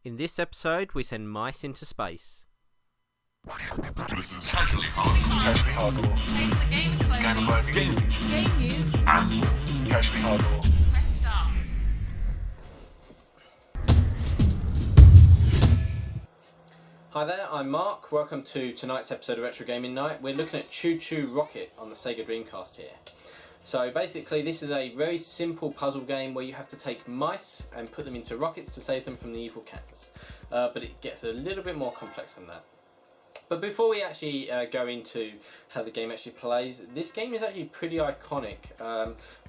In this episode, we send mice into space. Casually hardcore. Taste the game closing. Game of only. Game news. And more. Casually hardcore. Press start. Hi there, I'm Mark. Welcome to tonight's episode of Retro Gaming Night. We're looking at Chu Chu Rocket on the Sega Dreamcast here. So basically this is a very simple puzzle game where you have to take mice and put them into rockets to save them from the evil cats. But it gets a little bit more complex than that. But before we actually go into how the game actually plays, this game is actually pretty iconic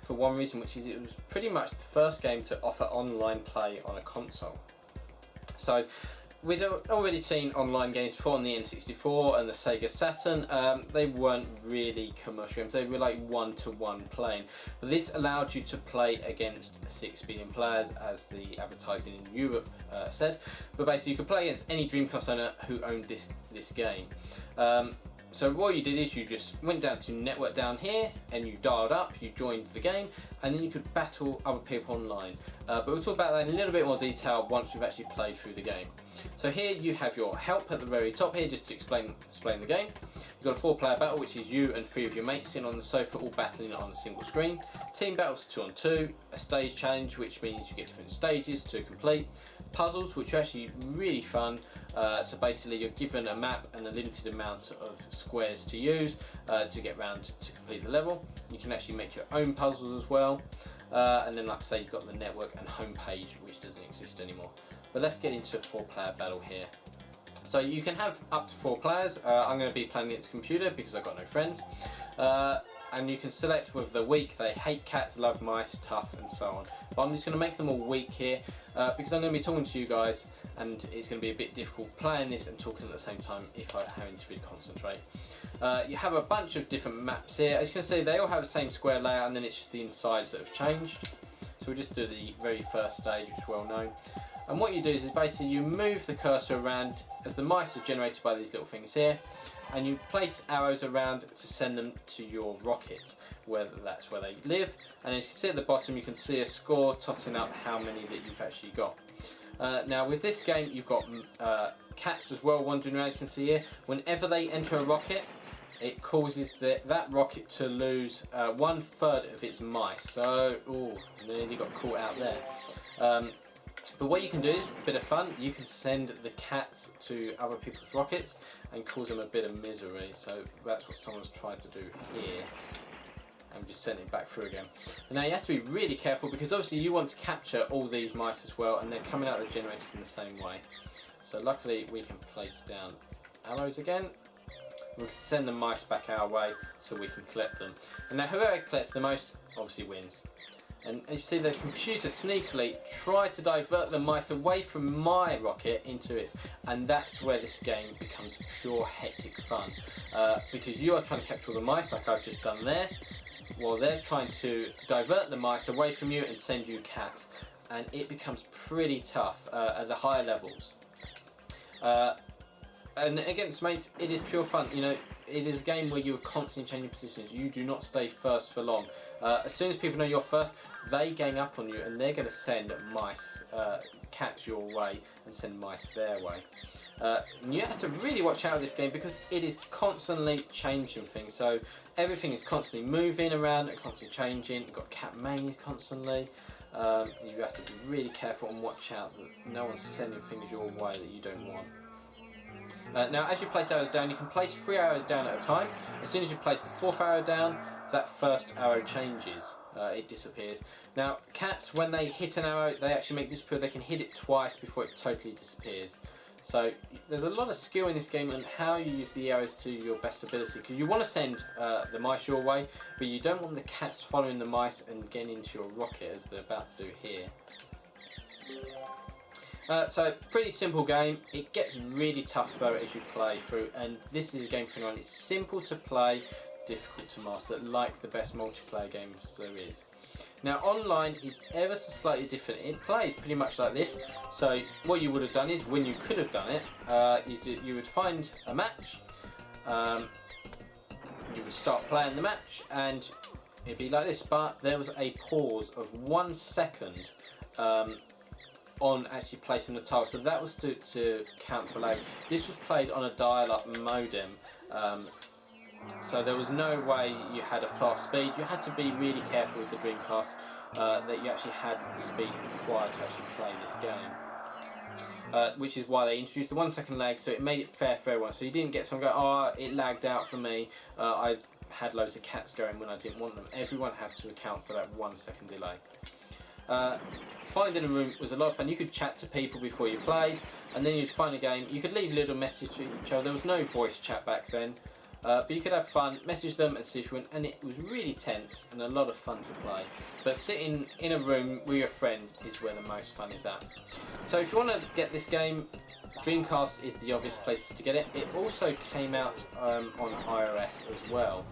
for one reason, which is it was pretty much the first game to offer online play on a console. So we'd already seen online games before on the N64 and the Sega Saturn. They weren't really commercial games, they were like one-to-one playing. But this allowed you to play against 6 billion players, as the advertising in Europe said. But basically you could play against any Dreamcast owner who owned this game. So what you did is you just went down to network down here and you dialed up, you joined the game, and then you could battle other people online. But we'll talk about that in a little bit more detail once we've actually played through the game. So here you have your help at the very top here, just to explain the game. You've got a 4-player battle, which is you and 3 of your mates sitting on the sofa, all battling on a single screen. Team battles 2 on 2, a stage challenge, which means you get different stages to complete. Puzzles, which are actually really fun. So basically you're given a map and a limited amount of squares to use to get around to complete the level. You can actually make your own puzzles as well. And then, like I say, you've got the network and home page, which doesn't exist anymore. But let's get into a 4-player battle here. So you can have up to 4 players. I'm going to be playing against a computer because I've got no friends. And you can select whether they're weak, they hate cats, love mice, tough, and so on. But I'm just going to make them all weak here because I'm going to be talking to you guys, and it's going to be a bit difficult playing this and talking at the same time if I'm having to really concentrate. You have a bunch of different maps here. As you can see, they all have the same square layout, and then it's just the insides that have changed. So we'll just do the very first stage, which is well known. And what you do is basically you move the cursor around as the mice are generated by these little things here, and you place arrows around to send them to your rocket, whether that's where they live. And as you can see at the bottom, you can see a score totting up how many that you've actually got. Now with this game, you've got cats as well wandering around. You can see here, whenever they enter a rocket, it causes that rocket to lose 1/3 of its mice. So, ooh, nearly got caught out there. But what you can do is a bit of fun. You can send the cats to other people's rockets and cause them a bit of misery. So that's what someone's tried to do here. I'm just sending it back through again. And now you have to be really careful because obviously you want to capture all these mice as well, and they're coming out of the generators in the same way. So luckily we can place down arrows again. We can send the mice back our way so we can collect them. And now whoever collects the most obviously wins. And as you see, the computer sneakily tried to divert the mice away from my rocket into its, and that's where this game becomes pure hectic fun. Because you are trying to capture all the mice like I've just done there, while they're trying to divert the mice away from you and send you cats. And it becomes pretty tough at the higher levels. And against mates, it is pure fun. You know, it is a game where you are constantly changing positions. You do not stay first for long. As soon as people know you're first, they gang up on you and they're going to send mice, cats your way and send mice their way. And you have to really watch out of this game because it is constantly changing things. So everything is constantly moving around and constantly changing. You've got cat maze constantly. You have to be really careful and watch out that no one's sending things your way that you don't want. Now as you place arrows down, you can place 3 arrows down at a time. As soon as you place the 4th arrow down, that first arrow changes, it disappears. Now cats, when they hit an arrow, they actually make it disappear. They can hit it twice before it totally disappears. So there's a lot of skill in this game on how you use the arrows to your best ability, because you want to send the mice your way, but you don't want the cats following the mice and getting into your rocket as they're about to do here. So pretty simple game. It gets really tough though as you play through, and this is a game for anyone. It's simple to play, difficult to master, like the best multiplayer games there is. Now online is ever so slightly different. It plays pretty much like this. So what you would have done is, when you could have done it, is that you would find a match, you would start playing the match, and it'd be like this, but there was a pause of 1 second on actually placing the tile, so that was to count for lag. This was played on a dial-up modem, so there was no way you had a fast speed. You had to be really careful with the Dreamcast that you actually had the speed required to actually play this game. Which is why they introduced the 1 second lag, so it made it fair for everyone. So you didn't get someone go, oh, it lagged out for me, I had loads of cats going when I didn't want them. Everyone had to account for that 1 second delay. Finding a room was a lot of fun. You could chat to people before you played, and then you'd find a game. You could leave little messages to each other. There was no voice chat back then, but you could have fun, message them and see if you went, and it was really tense and a lot of fun to play. But sitting in a room with your friends is where the most fun is at. So if you want to get this game, Dreamcast is the obvious place to get it. It also came out on iOS as well.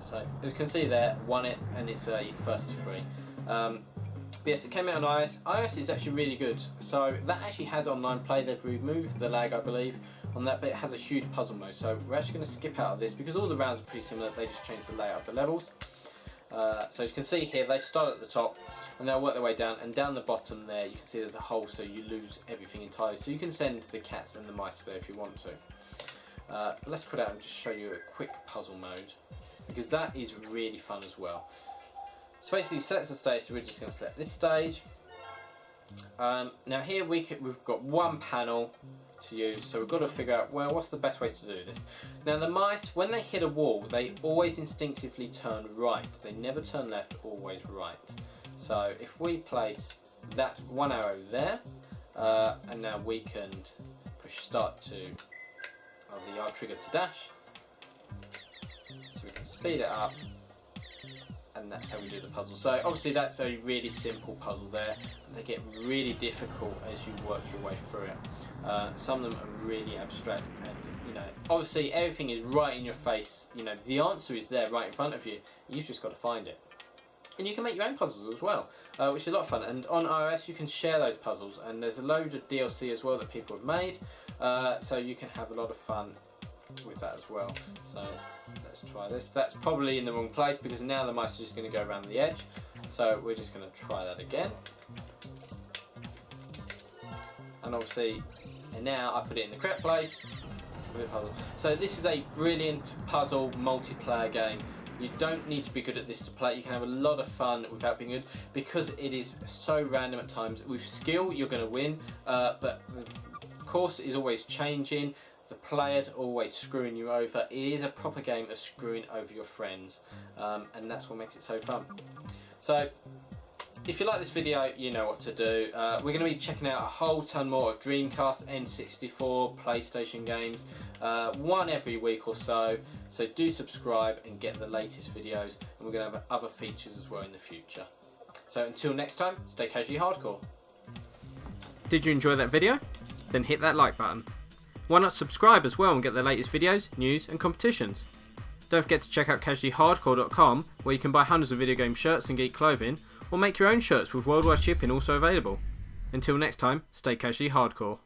So as you can see there, won it, and it's a first to free. But yes, it came out on iOS. iOS is actually really good. So that actually has online play. They've removed the lag, I believe, on that, but it has a huge puzzle mode. So we're actually going to skip out of this because all the rounds are pretty similar. They just changed the layout of the levels. So you can see here, they start at the top and they'll work their way down, and down the bottom there you can see there's a hole, so you lose everything entirely. So you can send the cats and the mice there if you want to. But let's put out and just show you a quick puzzle mode, because that is really fun as well. So basically, select the stage, so we're just going to select this stage. Now here we've got one panel to use, so we've got to figure out, well, what's the best way to do this. Now the mice, when they hit a wall, they always instinctively turn right. They never turn left, always right. So if we place that one arrow there, and now we can push start to the R trigger to dash, so we can speed it up, and that's how we do the puzzle. So obviously that's a really simple puzzle there, and they get really difficult as you work your way through it. Some of them are really abstract, and you know, obviously everything is right in your face. You know, the answer is there right in front of you. You've just got to find it. And you can make your own puzzles as well, which is a lot of fun. And on iOS you can share those puzzles, and there's a load of DLC as well that people have made, so you can have a lot of fun with that as well. So let's try this. That's probably in the wrong place because now the mice are just going to go around the edge, so we're just going to try that again. And obviously, and now I put it in the correct place with a puzzle. So this is a brilliant puzzle multiplayer game. You don't need to be good at this to play. You can have a lot of fun without being good, because it is so random at times. With skill you're going to win, but the course is always changing. The players are always screwing you over. It is a proper game of screwing over your friends, and that's what makes it so fun. So if you like this video, you know what to do. We're going to be checking out a whole ton more of Dreamcast, N64, PlayStation games, one every week or so. So do subscribe and get the latest videos, and we're going to have other features as well in the future. So until next time, stay casually hardcore. Did you enjoy that video? Then hit that like button. Why not subscribe as well and get the latest videos, news and competitions? Don't forget to check out casuallyhardcore.com, where you can buy hundreds of video game shirts and geek clothing, or make your own shirts with worldwide shipping also available. Until next time, stay casually hardcore.